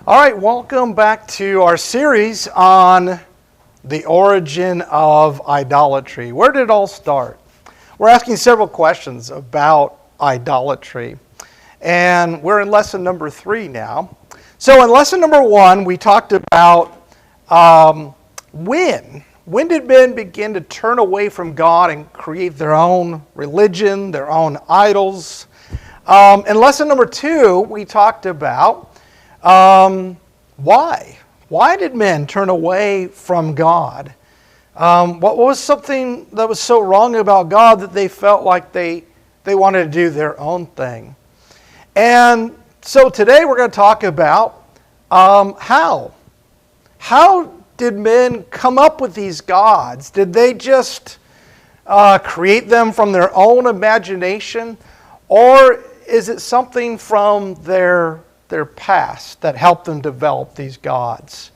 All right, welcome back to our series on the origin of idolatry. Where did it all start? We're asking several questions about idolatry, and we're in lesson number 3 now. So in lesson number 1, we talked about when did men begin to turn away from God and create their own religion, their own idols. In lesson number 2, we talked about why? Why did men turn away from God? What was something that was so wrong about God that they felt like they wanted to do their own thing? And so today we're going to talk about how. How did men come up with these gods? Did they just create them from their own imagination? Or is it something from their past that helped them develop these gods?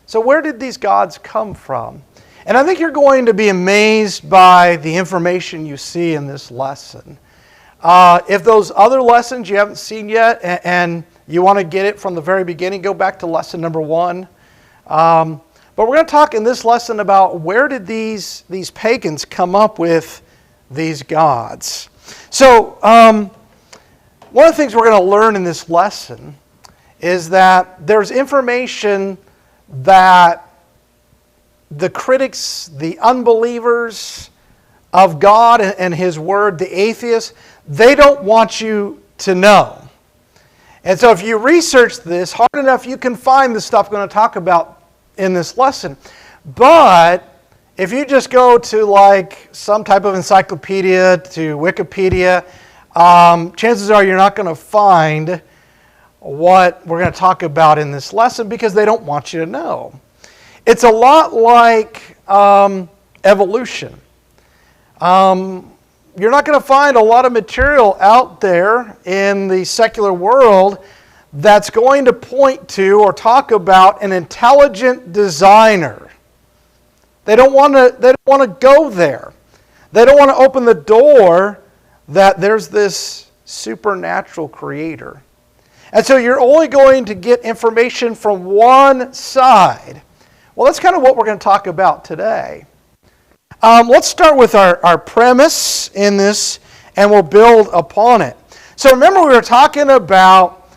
So where did these gods come from? And I think you're going to be amazed by the information you see in this lesson. If those other lessons you haven't seen yet and you want to get it from the very beginning, go back to lesson number 1. But we're going to talk in this lesson about where did these pagans come up with these gods. So one of the things we're going to learn in this lesson is that there's information that the critics, the unbelievers of God and His Word, the atheists, they don't want you to know. And so if you research this hard enough, you can find the stuff we're going to talk about in this lesson. But if you just go to like some type of encyclopedia, to Wikipedia, chances are you're not going to find what we're going to talk about in this lesson because they don't want you to know. It's a lot like evolution. You're not going to find a lot of material out there in the secular world that's going to point to or talk about an intelligent designer. They don't want to go there. They don't want to open the door that there's this supernatural creator. And so you're only going to get information from one side. Well, that's kind of what we're going to talk about today. Let's start with our premise in this, and we'll build upon it. So remember we were talking about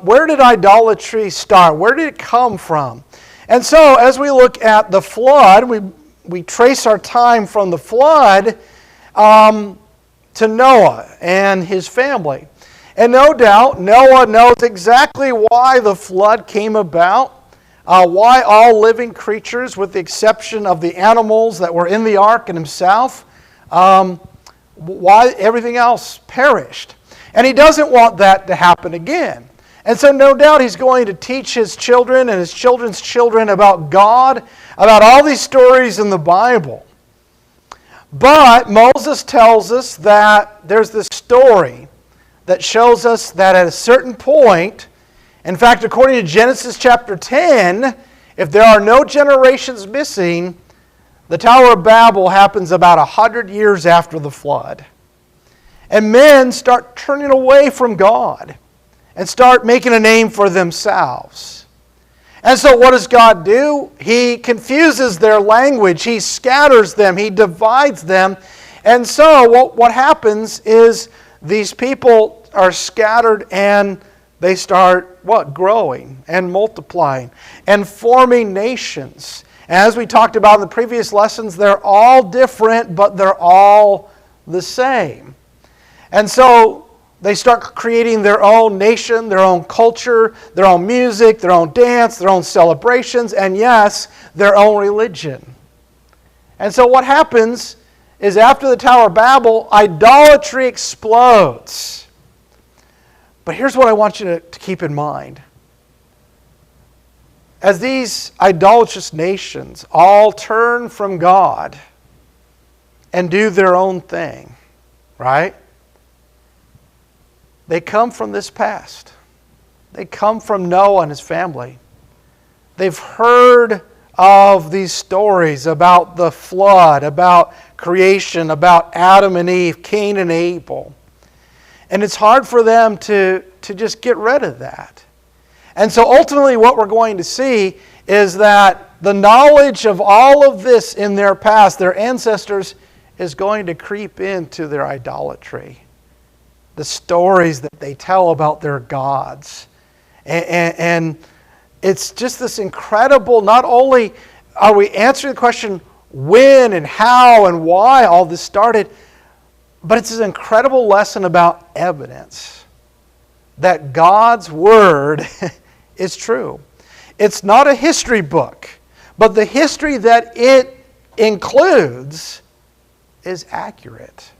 where did idolatry start? Where did it come from? And so as we look at the flood, we trace our time from the flood to Noah and his family. And no doubt, Noah knows exactly why the flood came about, why all living creatures, with the exception of the animals that were in the ark and himself, why everything else perished. And he doesn't want that to happen again. And so no doubt he's going to teach his children and his children's children about God, about all these stories in the Bible. But Moses tells us that there's this story that shows us that at a certain point, in fact, according to Genesis chapter 10, if there are no generations missing, the Tower of Babel happens about 100 years after the flood. And men start turning away from God and start making a name for themselves. And so what does God do? He confuses their language. He scatters them. He divides them. And so what happens is these people are scattered and they start, growing and multiplying and forming nations. And as we talked about in the previous lessons, they're all different, but they're all the same. And so they start creating their own nation, their own culture, their own music, their own dance, their own celebrations, and yes, their own religion. And so what happens is after the Tower of Babel, idolatry explodes. But here's what I want you to keep in mind. As these idolatrous nations all turn from God and do their own thing, right? They come from this past. They come from Noah and his family. They've heard of these stories about the flood, about creation, about Adam and Eve, Cain and Abel. And it's hard for them to just get rid of that. And so ultimately what we're going to see is that the knowledge of all of this in their past, their ancestors, is going to creep into their idolatry. The stories that they tell about their gods. And it's just this incredible, not only are we answering the question when and how and why all this started, but it's an incredible lesson about evidence. That God's Word is true. It's not a history book, but the history that it includes is accurate.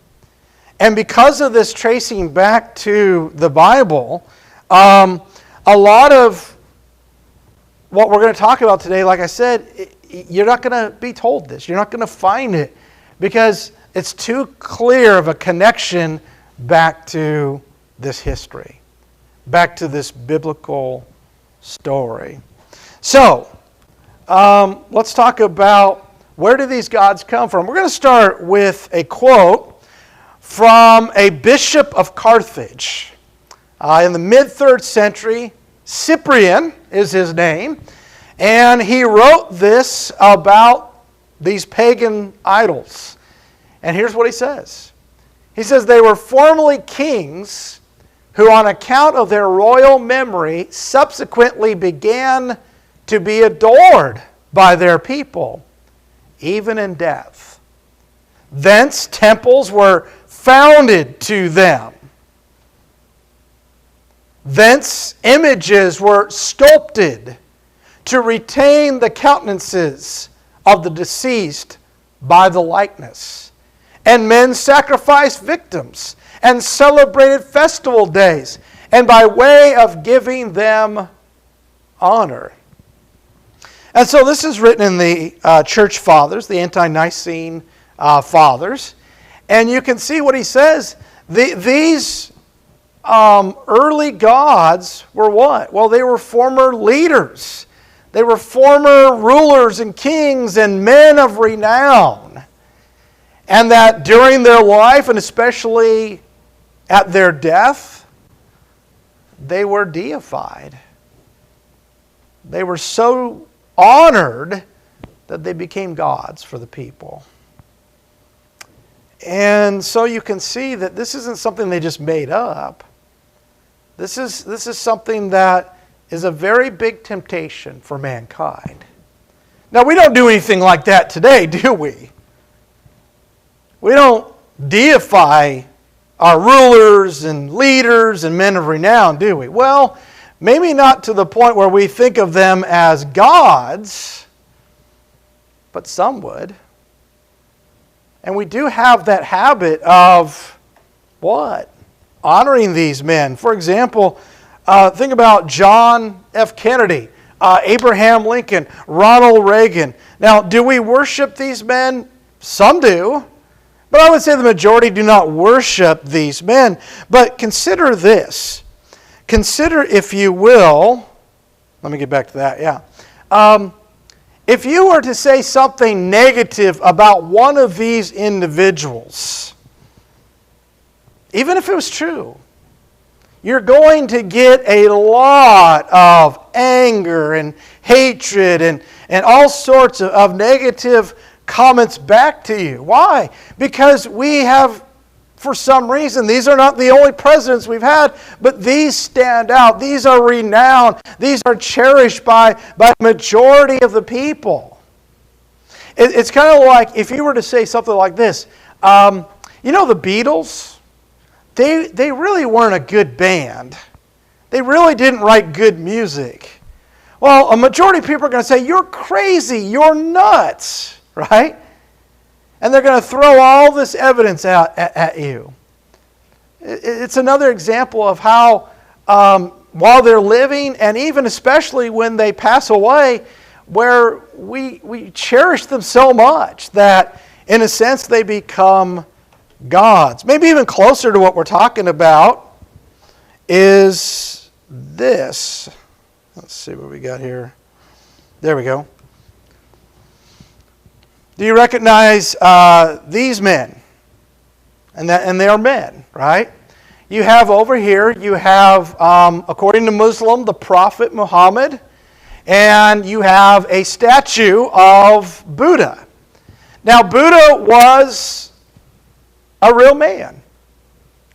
And because of this tracing back to the Bible, a lot of what we're going to talk about today, like I said, you're not going to be told this. You're not going to find it because it's too clear of a connection back to this history, back to this biblical story. So, let's talk about where do these gods come from. We're going to start with a quote from a bishop of Carthage. In the mid-3rd century, Cyprian is his name, and he wrote this about these pagan idols. And here's what he says. He says, they were formerly kings who on account of their royal memory subsequently began to be adored by their people, even in death. Thence temples were founded to them. Thence images were sculpted to retain the countenances of the deceased by the likeness. And men sacrificed victims and celebrated festival days, and by way of giving them honor. And so this is written in the Church Fathers, the Ante-Nicene Fathers. And you can see what he says. These early gods were what? Well, they were former leaders. They were former rulers and kings and men of renown. And that during their life, and especially at their death, they were deified. They were so honored that they became gods for the people. And so you can see that this isn't something they just made up. This is something that is a very big temptation for mankind. Now, we don't do anything like that today, do we? We don't deify our rulers and leaders and men of renown, do we? Well, maybe not to the point where we think of them as gods, but some would. And we do have that habit of what? Honoring these men. For example, think about John F. Kennedy, Abraham Lincoln, Ronald Reagan. Now, do we worship these men? Some do. But I would say the majority do not worship these men. But consider this. Consider, if you will, let me get back to that, yeah. If you were to say something negative about one of these individuals, even if it was true, you're going to get a lot of anger and hatred and all sorts of negative comments back to you. Why? Because we have, for some reason, these are not the only presidents we've had, but these stand out. These are renowned. These are cherished by the majority of the people. It's kind of like if you were to say something like this. You know the Beatles? They really weren't a good band. They really didn't write good music. Well, a majority of people are going to say, you're crazy, you're nuts, right? And they're going to throw all this evidence out at you. It's another example of how, while they're living, and even especially when they pass away, where we cherish them so much that, in a sense, they become gods. Maybe even closer to what we're talking about is this. Let's see what we got here. There we go. Do you recognize these men? And they are men, right? you have over here, you have, according to Muslim, the Prophet Muhammad, and you have a statue of Buddha. Now, Buddha was a real man.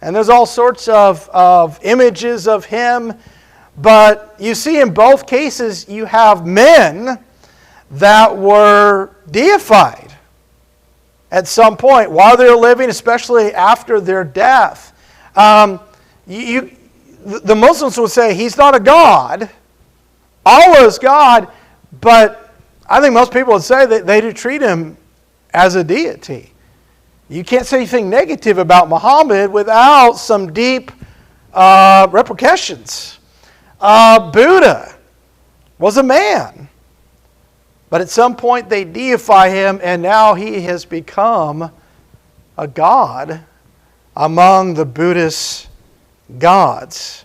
And there's all sorts of images of him. But you see in both cases, you have men that were deified at some point while they're living, especially after their death. The Muslims would say he's not a god. Allah is God, but I think most people would say that they do treat him as a deity. You can't say anything negative about Muhammad without some deep repercussions. Buddha was a man, but at some point they deify him, and now he has become a god among the Buddhist gods.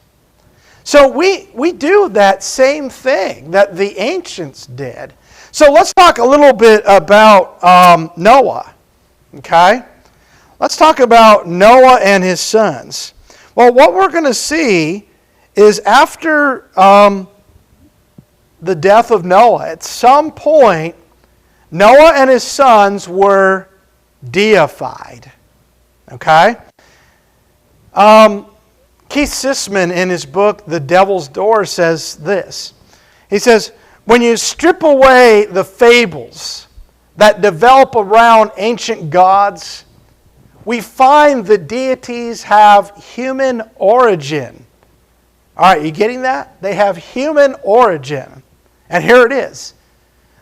So we do that same thing that the ancients did. So let's talk a little bit about Noah. Okay? Let's talk about Noah and his sons. Well, what we're going to see is after the death of Noah, at some point, Noah and his sons were deified. Okay? Keith Sisman, in his book, The Devil's Door, says this. He says, when you strip away the fables that develop around ancient gods, we find the deities have human origin. All right, you getting that? They have human origin. And here it is.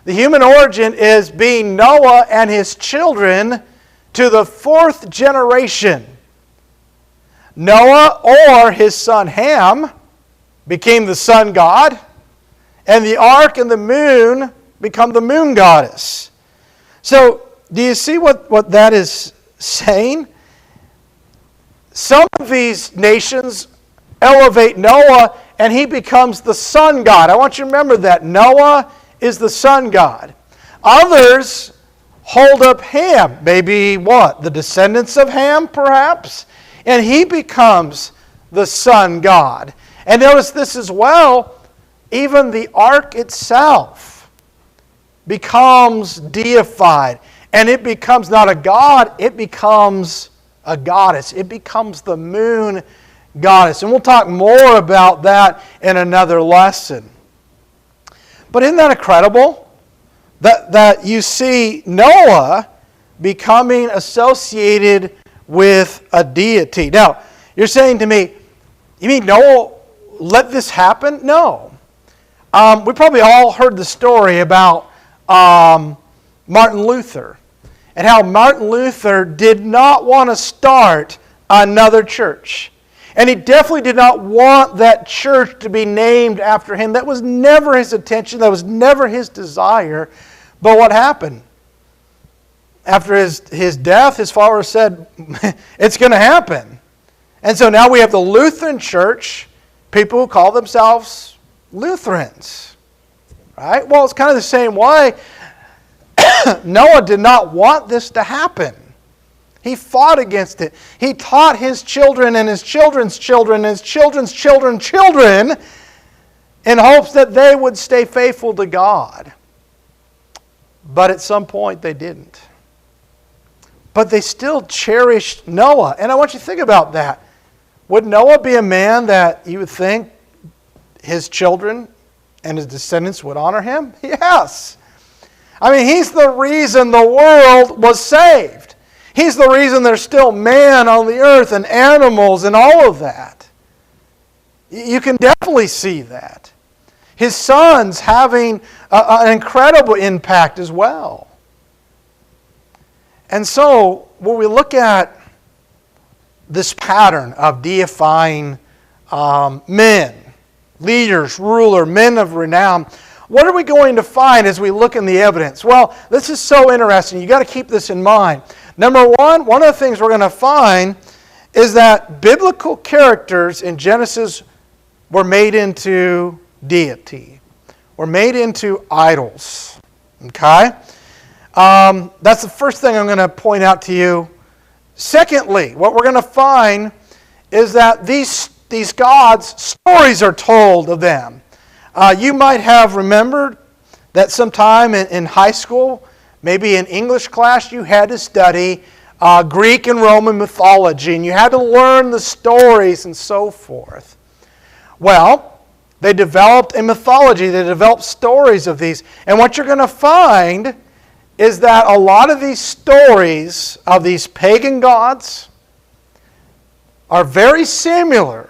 The human origin is being Noah and his children to the fourth generation. Noah or his son Ham became the sun god, and the ark and the moon become the moon goddess. So, do you see what that is saying? Some of these nations elevate Noah, and he becomes the sun god. I want you to remember that. Noah is the sun god. Others hold up Ham. Maybe what? The descendants of Ham, perhaps? And he becomes the sun god. And notice this as well. Even the ark itself becomes deified. And it becomes not a god, it becomes a goddess. It becomes the moon goddess. And we'll talk more about that in another lesson. But isn't that incredible? That you see Noah becoming associated with a deity. Now, you're saying to me, you mean Noah let this happen? No. We probably all heard the story about Martin Luther and how Martin Luther did not want to start another church. And he definitely did not want that church to be named after him. That was never his intention. That was never his desire. But what happened? After his death, his followers said, it's going to happen. And so now we have the Lutheran church, people who call themselves Lutherans. Right? Well, it's kind of the same way. Noah did not want this to happen. He fought against it. He taught his children and his children's children and his children's children in hopes that they would stay faithful to God. But at some point they didn't. But they still cherished Noah. And I want you to think about that. Would Noah be a man that you would think his children and his descendants would honor him? Yes. I mean, he's the reason the world was saved. He's the reason there's still man on the earth and animals and all of that. You can definitely see that. His sons having an incredible impact as well. And so, when we look at this pattern of deifying men, leaders, men of renown, what are we going to find as we look in the evidence? Well, this is so interesting. You've got to keep this in mind. Number one of the things we're going to find is that biblical characters in Genesis were made into deity, were made into idols. Okay? That's the first thing I'm going to point out to you. Secondly, what we're going to find is that these gods, stories are told of them. You might have remembered that sometime in high school, maybe in English class, you had to study Greek and Roman mythology, and you had to learn the stories and so forth. Well, they developed a mythology, they developed stories of these, and what you're going to find is that a lot of these stories of these pagan gods are very similar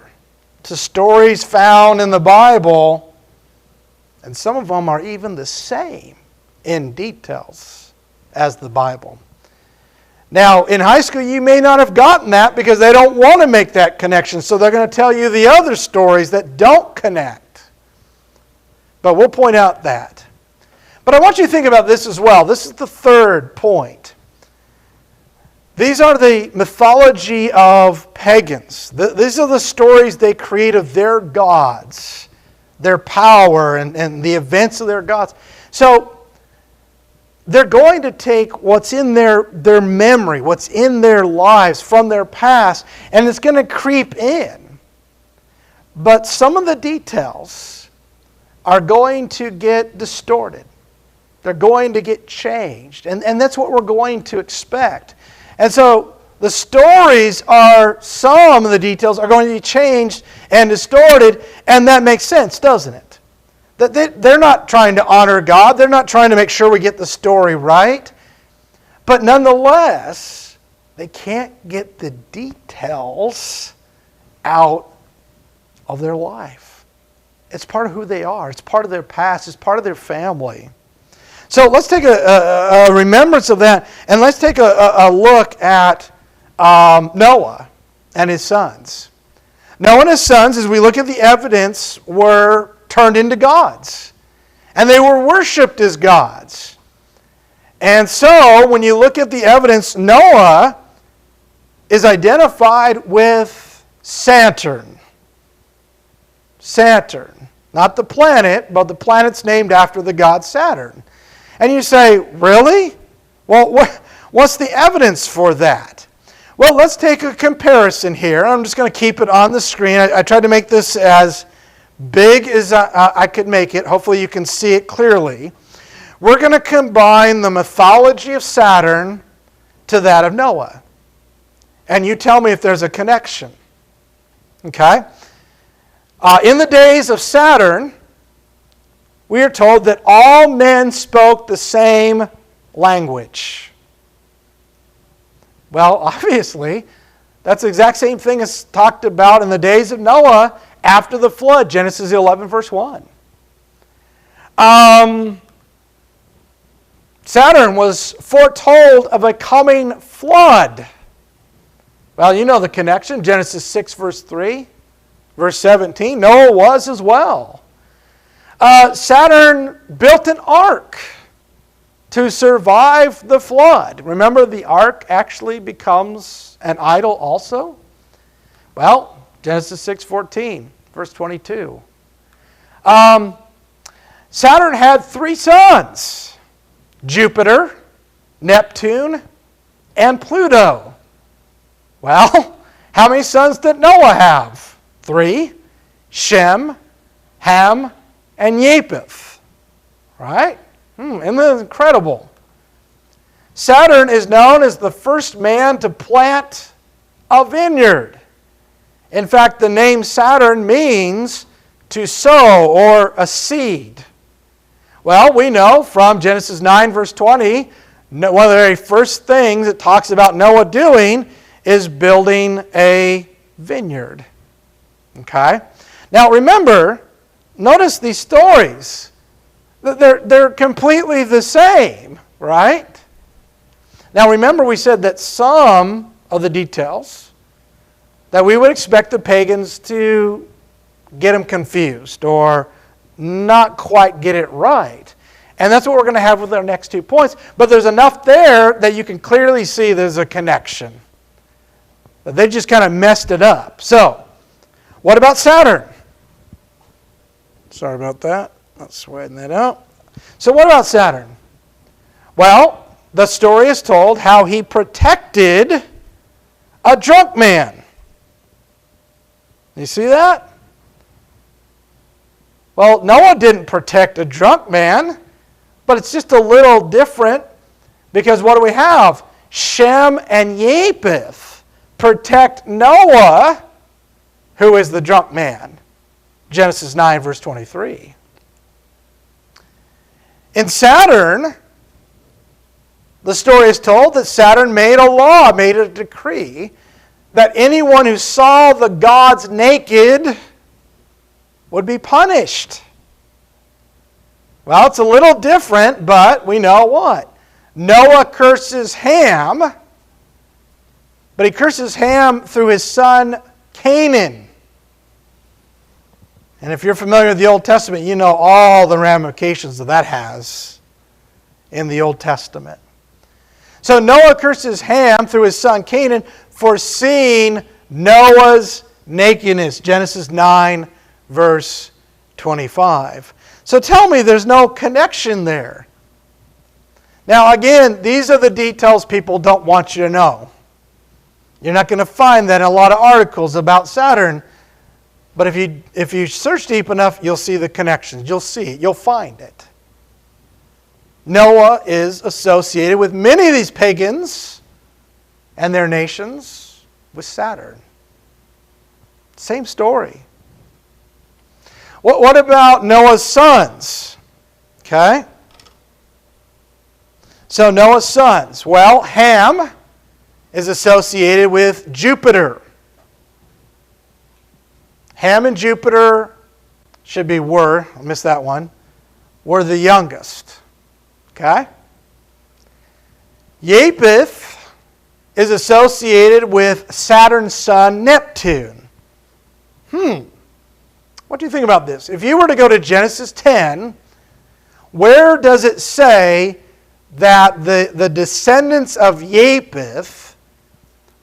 to stories found in the Bible, and some of them are even the same in details as the Bible. Now, in high school, you may not have gotten that because they don't want to make that connection, so they're going to tell you the other stories that don't connect. But we'll point out that. But I want you to think about this as well. This is the third point. These are the mythology of pagans. These are the stories they create of their gods, their power, and the events of their gods. So they're going to take what's in their memory, what's in their lives from their past, and it's going to creep in. But some of the details are going to get distorted. They're going to get changed. And that's what we're going to expect. And so the stories are, some of the details are going to be changed and distorted, and that makes sense, doesn't it? That they're not trying to honor God. They're not trying to make sure we get the story right. But nonetheless, they can't get the details out of their life. It's part of who they are. It's part of their past. It's part of their family. So let's take a remembrance of that, and let's take a look at Noah and his sons. Noah and his sons, as we look at the evidence, were turned into gods. And they were worshipped as gods. And so, when you look at the evidence, Noah is identified with Saturn. Saturn. Not the planet, but the planet's named after the god Saturn. And you say, really? Well, what's the evidence for that? Well, let's take a comparison here. I'm just going to keep it on the screen. I tried to make this as big as I could make it. Hopefully you can see it clearly. We're going to combine the mythology of Saturn to that of Noah. And you tell me if there's a connection. Okay? In the days of Saturn, we are told that all men spoke the same language. Well, obviously, that's the exact same thing as talked about in the days of Noah after the flood, Genesis 11, verse 1. Saturn was foretold of a coming flood. Well, you know the connection. Genesis 6, verse 3, verse 17. Noah was as well. Saturn built an ark to survive the flood. Remember, the ark actually becomes an idol also? Well, Genesis 6:14, verse 22. Saturn had 3 sons: Jupiter, Neptune, and Pluto. Well, how many sons did Noah have? 3. Shem, Ham, and Japheth. Right? Isn't that incredible? Saturn is known as the first man to plant a vineyard. In fact, the name Saturn means to sow or a seed. Well, we know from Genesis 9, verse 20, one of the very first things it talks about Noah doing is building a vineyard. Okay? Now remember, notice these stories. They're completely the same, right? Now remember, we said that some of the details that we would expect the pagans to get them confused or not quite get it right. And that's what we're going to have with our next 2 points. But there's enough there that you can clearly see there's a connection. They just kind of messed it up. So, what about Saturn? Sorry about that. Let's straighten that out. So what about Saturn? Well, the story is told how he protected a drunk man. You see that? Well, Noah didn't protect a drunk man, but it's just a little different because what do we have? Shem and Japheth protect Noah, who is the drunk man. Genesis 9, verse 23. In Saturn, the story is told that Saturn made a law, made a decree, that anyone who saw the gods naked would be punished. Well, it's a little different, but we know what? Noah curses Ham, but he curses Ham through his son Canaan. And if you're familiar with the Old Testament, you know all the ramifications that has in the Old Testament. So Noah curses Ham through his son Canaan for seeing Noah's nakedness. Genesis 9, verse 25. So tell me there's no connection there. Now again, these are the details people don't want you to know. You're not going to find that in a lot of articles about Saturn. But if you search deep enough, you'll see the connections. You'll see it. You'll find it. Noah is associated with many of these pagans and their nations with Saturn. Same story. What about Noah's sons? Okay. So Noah's sons. Well, Ham is associated with Jupiter. Ham and Jupiter should be I missed that one, were the youngest. Okay? Japheth is associated with Saturn's son Neptune. What do you think about this? If you were to go to Genesis 10, where does it say that the descendants of Japheth,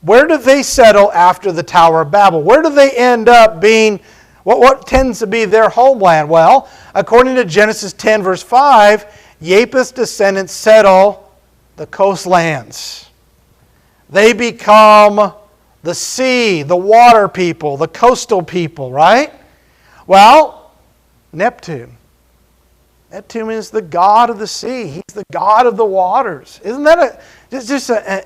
where do they settle after the Tower of Babel? Where do they end up being? What tends to be their homeland? Well, according to Genesis 10, verse 5, Japheth's descendants settle the coastlands. They become the sea, the water people, the coastal people, right? Well, Neptune. Neptune is the god of the sea. He's the god of the waters. Isn't that just an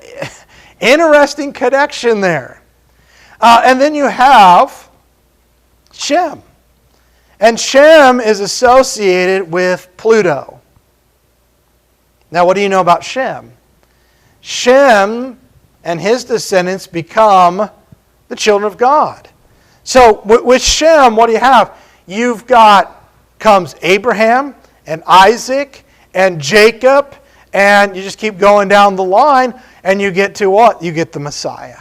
interesting connection there? And then you have Shem. And Shem is associated with Pluto. Now, what do you know about Shem? Shem and his descendants become the children of God. So with Shem, what do you have? Comes Abraham and Isaac and Jacob, and you just keep going down the line, and you get to what? You get the Messiah.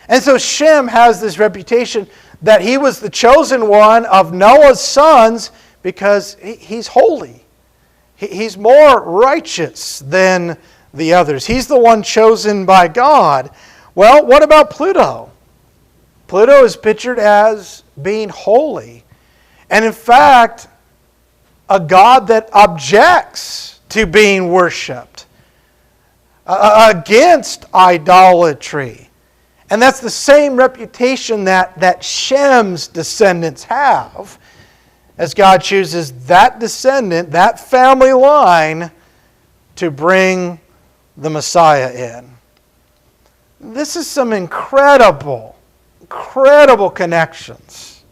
And so Shem has this reputation that he was the chosen one of Noah's sons because he's holy. He's more righteous than the others. He's the one chosen by God. Well, what about Pluto? Pluto is pictured as being holy. And in fact, a god that objects to being worshipped, against idolatry. And that's the same reputation that Shem's descendants have, as God chooses that descendant, that family line, to bring the Messiah in. This is some incredible connections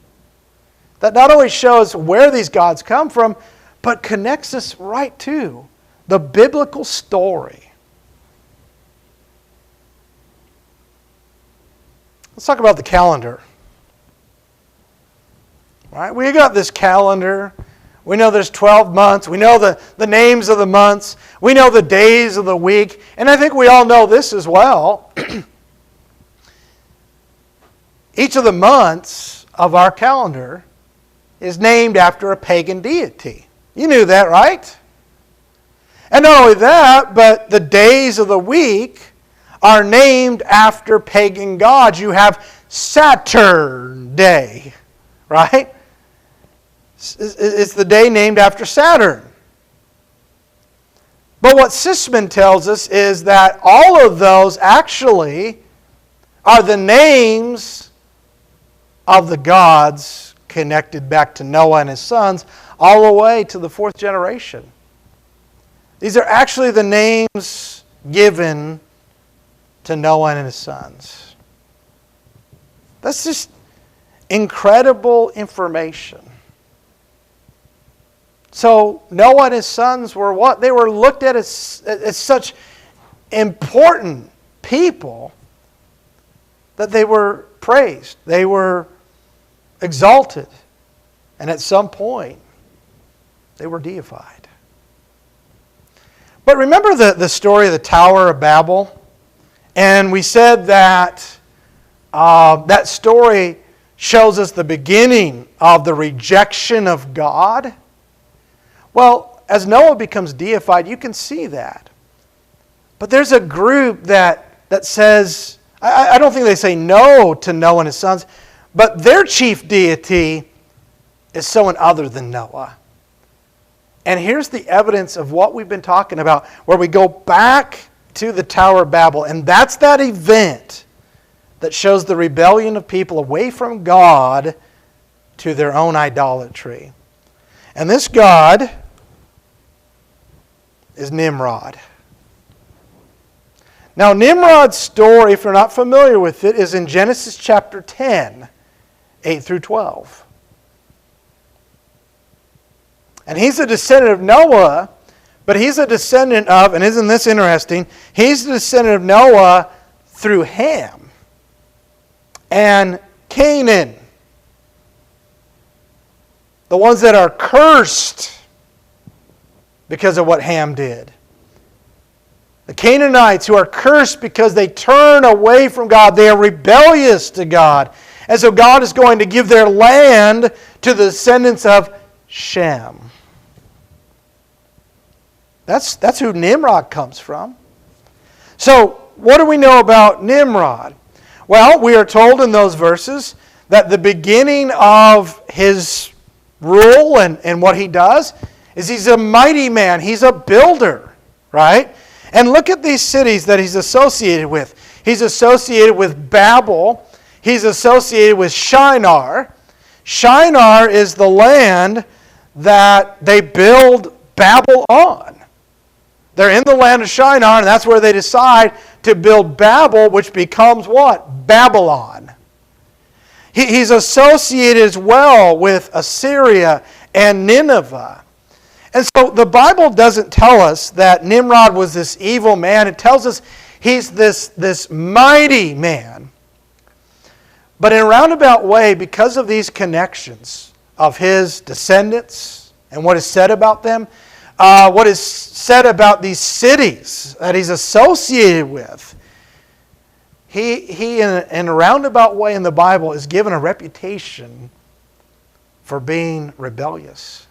that not only shows where these gods come from, but connects us right to the biblical story. Let's talk about the calendar. Right? We got this calendar. We know there's 12 months. We know the names of the months. We know the days of the week. And I think we all know this as well. Each of the months of our calendar is named after a pagan deity. You knew that, right? And not only that, but the days of the week are named after pagan gods. You have Saturn Day, right? It's the day named after Saturn. But what Sisman tells us is that all of those actually are the names of the gods connected back to Noah and his sons all the way to the 4th generation. These are actually the names given to Noah and his sons. That's just incredible information. So Noah and his sons were what? They were looked at as such important people that they were praised. They were exalted. And at some point, they were deified. But remember the story of the Tower of Babel? And we said that that story shows us the beginning of the rejection of God. Well, as Noah becomes deified, you can see that. But there's a group that says, I don't think they say no to Noah and his sons, but their chief deity is someone other than Noah. And here's the evidence of what we've been talking about, where we go back to the Tower of Babel, and that's that event that shows the rebellion of people away from God to their own idolatry. And this God is Nimrod. Now, Nimrod's story, if you're not familiar with it, is in Genesis chapter 10, 8 through 12. And he's a descendant of Noah, but he's a descendant of, and isn't this interesting, he's a descendant of Noah through Ham and Canaan. The ones that are cursed because of what Ham did. The Canaanites who are cursed because they turn away from God. They are rebellious to God. And so God is going to give their land to the descendants of Shem. That's who Nimrod comes from. So, what do we know about Nimrod? Well, we are told in those verses that the beginning of his rule and what he does is he's a mighty man. He's a builder, right? And look at these cities that he's associated with. He's associated with Babel. He's associated with Shinar. Shinar is the land that they build Babel on. They're in the land of Shinar, and that's where they decide to build Babel, which becomes what? Babylon. He's associated as well with Assyria and Nineveh. And so the Bible doesn't tell us that Nimrod was this evil man. It tells us he's this mighty man. But in a roundabout way, because of these connections of his descendants and what is said about them, what is said about these cities that he's associated with, he in a roundabout way in the Bible is given a reputation for being rebellious.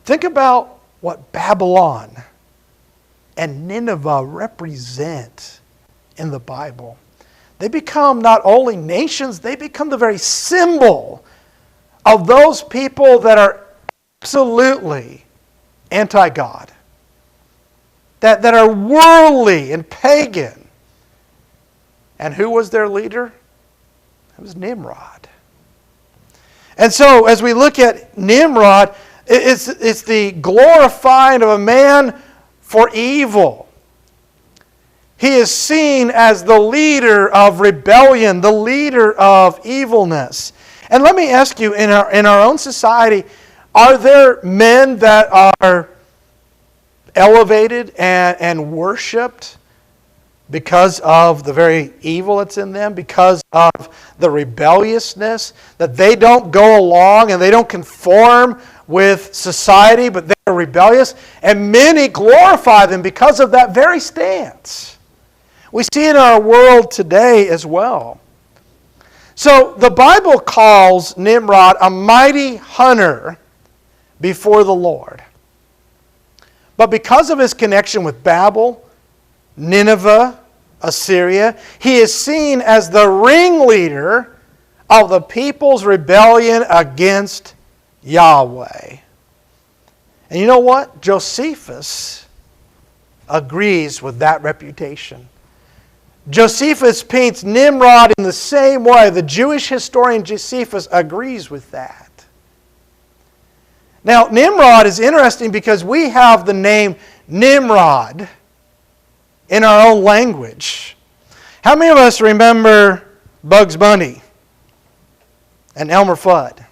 Think about what Babylon and Nineveh represent in the Bible. They become not only nations, they become the very symbol of those people that are absolutely anti-God, that are worldly and pagan. And who was their leader? It was Nimrod. And so as we look at Nimrod, it's the glorifying of a man for evil. He is seen as the leader of rebellion, the leader of evilness. And let me ask you, in our own society, are there men that are elevated and worshipped because of the very evil that's in them, because of the rebelliousness, that they don't go along and they don't conform with society, but they're rebellious? And many glorify them because of that very stance. We see in our world today as well. So the Bible calls Nimrod a mighty hunter before the Lord. But because of his connection with Babel, Nineveh, Assyria, he is seen as the ringleader of the people's rebellion against Yahweh. And you know what? Josephus agrees with that reputation. Josephus paints Nimrod in the same way. The Jewish historian Josephus agrees with that. Now, Nimrod is interesting because we have the name Nimrod in our own language. How many of us remember Bugs Bunny and Elmer Fudd?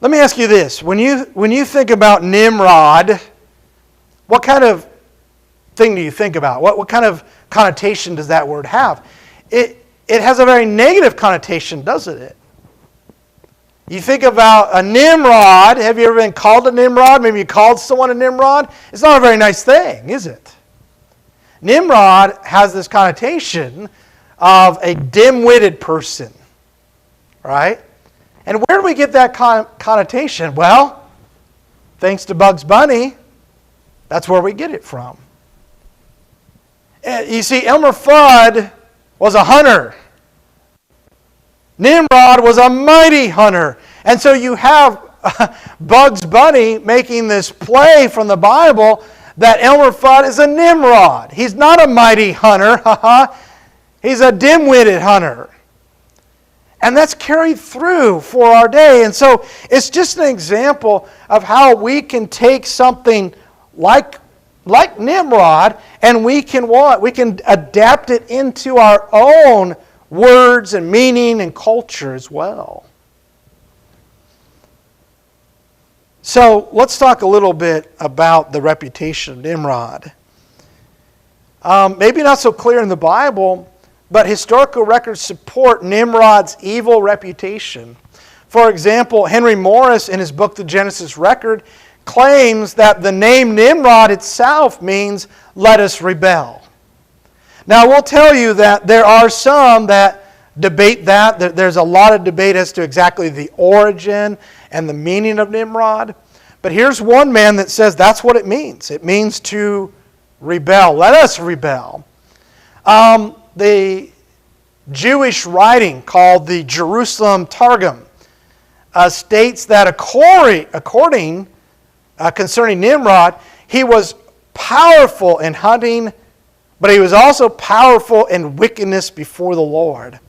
Let me ask you this. When you think about Nimrod, what kind of thing do you think about? What kind of connotation does that word have? It has a very negative connotation, doesn't it? You think about a Nimrod. Have you ever been called a Nimrod? Maybe you called someone a Nimrod. It's not a very nice thing, is it? Nimrod has this connotation of a dim-witted person, right? And where do we get that connotation? Well, thanks to Bugs Bunny, that's where we get it from. You see, Elmer Fudd was a hunter. Nimrod was a mighty hunter. And so you have Bugs Bunny making this play from the Bible that Elmer Fudd is a Nimrod. He's not a mighty hunter. He's a dim-witted hunter. And that's carried through for our day. And so it's just an example of how we can take something like Nimrod and we can what? We can adapt it into our own words and meaning and culture as well. So let's talk a little bit about the reputation of Nimrod. Maybe not so clear in the Bible, but historical records support Nimrod's evil reputation. For example, Henry Morris, in his book, The Genesis Record, claims that the name Nimrod itself means, let us rebel. Now, I will tell you that there are some that debate that. There's a lot of debate as to exactly the origin and the meaning of Nimrod. But here's one man that says that's what it means. It means to rebel. Let us rebel. The Jewish writing called the Jerusalem Targum states that according concerning Nimrod, he was powerful in hunting, but he was also powerful in wickedness before the Lord.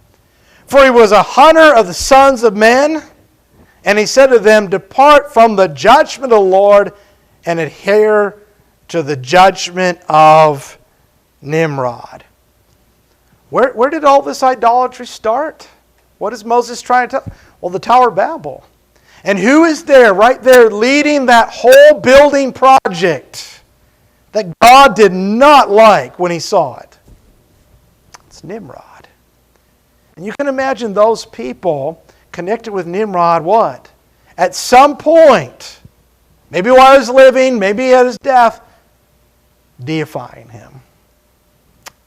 For he was a hunter of the sons of men, and he said to them, depart from the judgment of the Lord and adhere to the judgment of Nimrod. Where did all this idolatry start? What is Moses trying to tell? Well, the Tower of Babel. And who is there, right there, leading that whole building project that God did not like when he saw it? It's Nimrod. And you can imagine those people connected with Nimrod, what? At some point, maybe while he was living, maybe at his death, deifying him,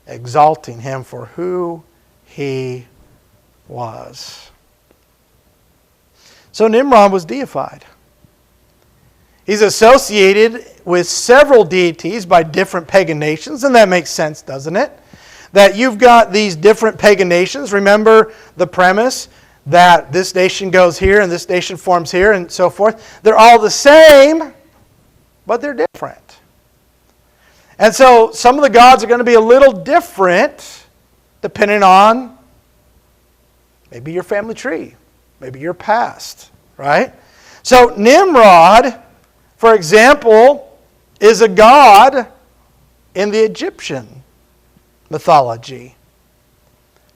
exalting him for who he was. So Nimrod was deified. He's associated with several deities by different pagan nations, and that makes sense, doesn't it? That you've got these different pagan nations. Remember the premise that this nation goes here and this nation forms here and so forth. They're all the same, but they're different. And so some of the gods are going to be a little different depending on maybe your family tree, maybe your past, right? So Nimrod, for example, is a god in the Egyptian mythology.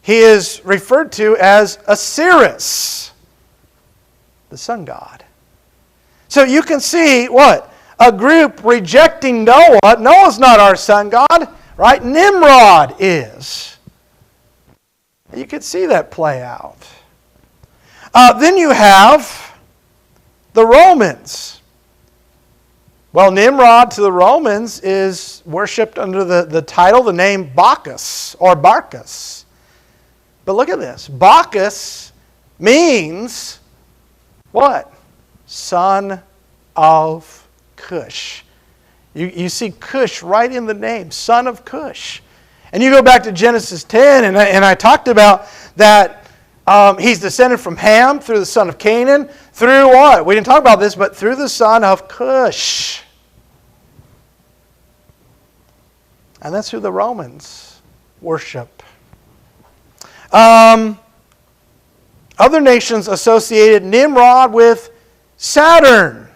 He is referred to as Osiris, the sun god. So you can see what? A group rejecting Noah. Noah's not our sun god, right? Nimrod is. You can see that play out. Then you have the Romans. Well, Nimrod to the Romans is worshipped under the title, the name Bacchus or Barcus. But look at this. Bacchus means what? Son of Cush. You see Cush right in the name, son of Cush. And you go back to Genesis 10, and I talked about that he's descended from Ham through the son of Canaan, through what? We didn't talk about this, but through the son of Cush. And that's who the Romans worship. Other nations associated Nimrod with Saturn.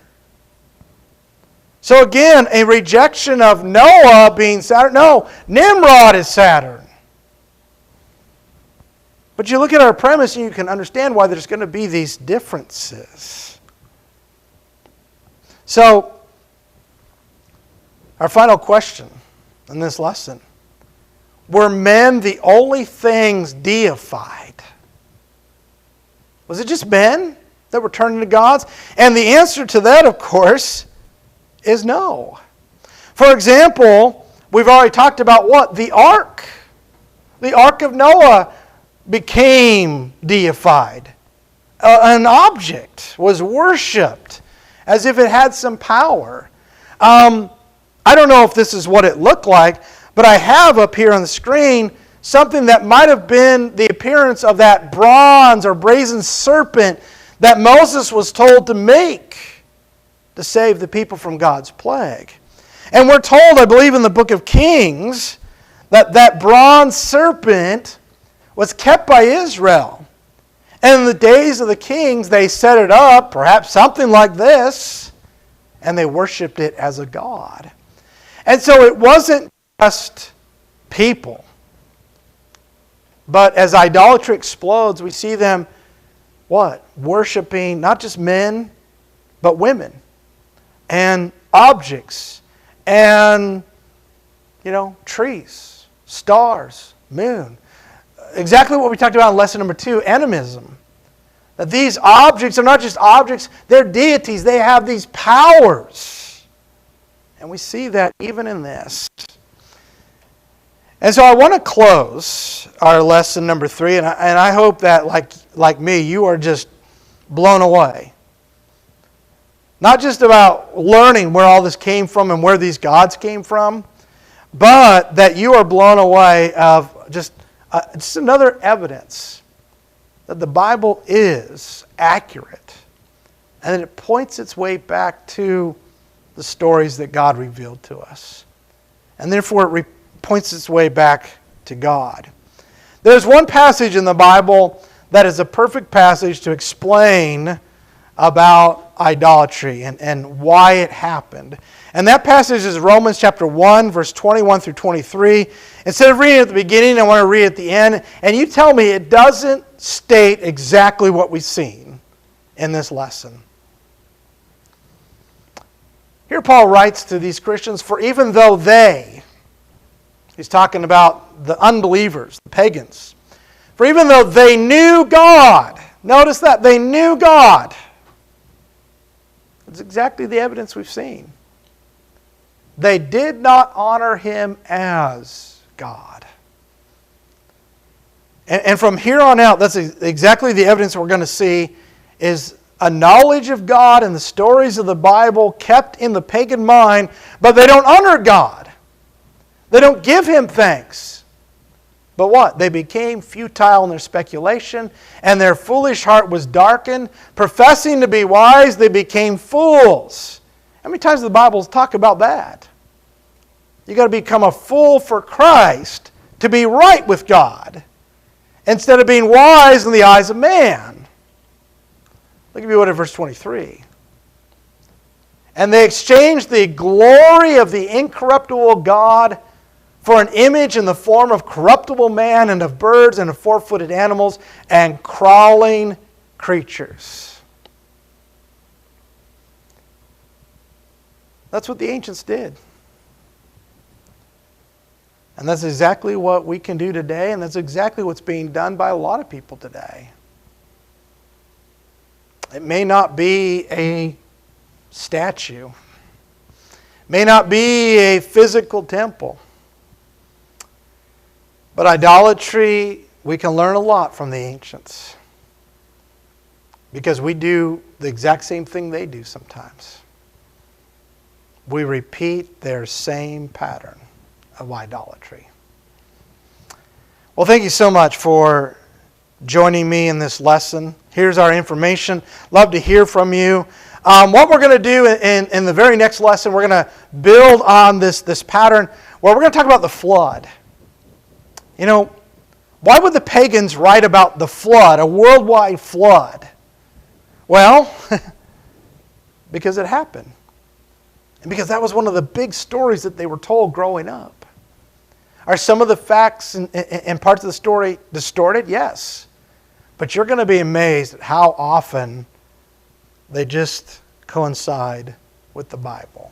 So again, a rejection of Noah being Saturn. No, Nimrod is Saturn. But you look at our premise and you can understand why there's going to be these differences. So, our final question in this lesson. Were men the only things deified? Was it just men that were turning to gods? And the answer to that, of course, is no. For example, we've already talked about what? The ark. The ark of Noah became deified. An object was worshipped as if it had some power. I don't know if this is what it looked like, but I have up here on the screen something that might have been the appearance of that bronze or brazen serpent that Moses was told to make to save the people from God's plague. And we're told, I believe in the book of Kings, that that bronze serpent was kept by Israel. And in the days of the kings, they set it up, perhaps something like this, and they worshipped it as a god. And so it wasn't just people. But as idolatry explodes, we see them, what? Worshipping not just men, but women. And objects. And, trees, stars, moon. Exactly what we talked about in lesson number 2, animism. That these objects are not just objects, they're deities. They have these powers. And we see that even in this. And so I want to close our lesson number 3, and I hope that, like me, you are just blown away. Not just about learning where all this came from and where these gods came from, but that you are blown away of just another evidence that the Bible is accurate and that it points its way back to the stories that God revealed to us. And therefore it points its way back to God. There's one passage in the Bible that is a perfect passage to explain about idolatry and why it happened. And that passage is Romans chapter 1, verse 21 through 23. Instead of reading at the beginning, I want to read at the end. And you tell me it doesn't state exactly what we've seen in this lesson. Here Paul writes to these Christians, for even though he's talking about the unbelievers, the pagans, for even though they knew God, notice that, they knew God. It's exactly the evidence we've seen. They did not honor Him as God. And from here on out, that's exactly the evidence we're going to see is a knowledge of God and the stories of the Bible kept in the pagan mind, but they don't honor God. They don't give Him thanks. But what? They became futile in their speculation, and their foolish heart was darkened. Professing to be wise, they became fools. How many times does the Bible talk about that? You've got to become a fool for Christ to be right with God, instead of being wise in the eyes of man. Look at verse 23. And they exchanged the glory of the incorruptible God for an image in the form of corruptible man and of birds and of four-footed animals and crawling creatures. That's what the ancients did. And that's exactly what we can do today, and that's exactly what's being done by a lot of people today. It may not be a statue. It may not be a physical temple. But idolatry, we can learn a lot from the ancients. Because we do the exact same thing they do sometimes. We repeat their same pattern of idolatry. Well, thank you so much for joining me in this lesson. Here's our information. Love to hear from you. What we're going to do in the very next lesson, we're going to build on this pattern. Well, we're going to talk about the flood. You know, why would the pagans write about the flood, a worldwide flood? Well, because it happened. And because that was one of the big stories that they were told growing up. Are some of the facts and parts of the story distorted? Yes. But you're going to be amazed at how often they just coincide with the Bible.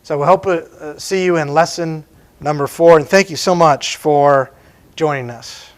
So we hope to see you in lesson number 4. And thank you so much for joining us.